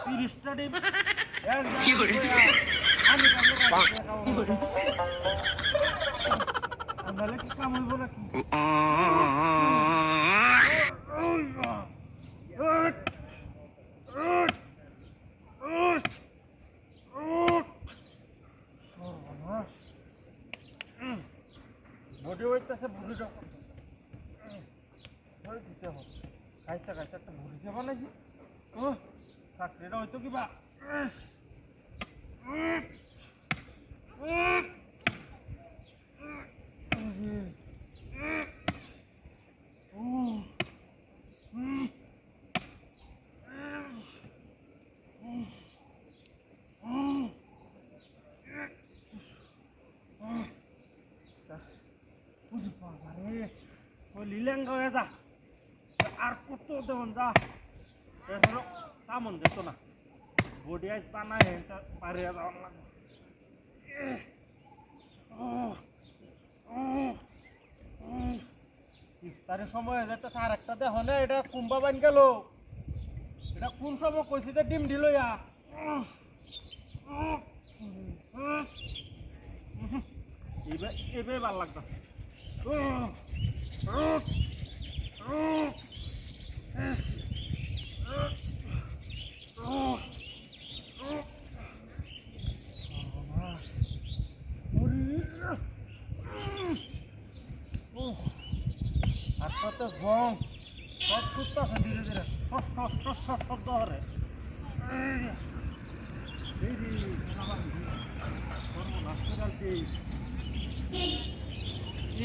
30টা ডিম কি করে? আমি কি কাম হইব নাকি বডি হইতেছে বুড়িটা দিতে হবে খাইতে খাইতে একটা বুড়ি যাবা নাকি ও চাকরিটা হয়তো কিবা লিলেঙ্গা হয়ে যা আর কত দেন যা এছাড়াও তেমন যেত না বডি আজ বানায় পারিয়ে যাওয়ার লাগবে ইফতারের সময় হয়ে যাচ্ছে আর একটা দেহ না এটা কুম্বা বান গেল এটা কোন সময় কইছি যে ডিম ঢিল এবার ভাল লাগতো আচ্ছা গম সব সুস্থ আছে ধীরে ধীরে শব্দ হরে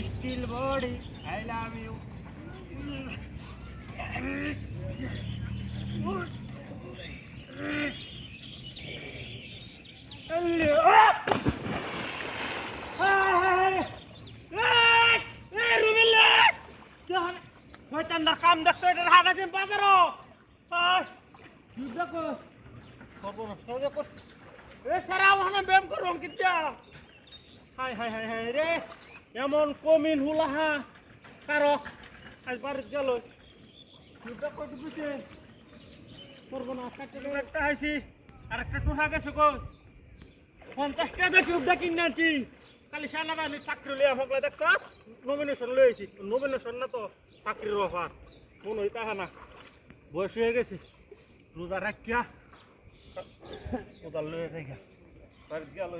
steel body I love you কাম দেখতো এটা হাঁটা দিন বাজারও দেখো সর্বনষ্ট করছি এছাড়া ওখানে ব্যায়াম করবো কিতা হাই হাই হাই হাই রে এমন কমিন হুলাহা কারো আজ বাড়িতে গেল একটা হাইছি আর একটা টুহা গেছে কই 50 টাকা কিউবটা কিনে আনছি কালি সানা বাহিনী চাকরি লিয়া হকলে দেখছ নমিনেশন লইছি নমিনেশন না তো চাকরির অফার মন হইতা না বয়স হয়ে গেছে রোজা রাখিয়া কোদাল লয়ে যাই গা বাড়িতে গেল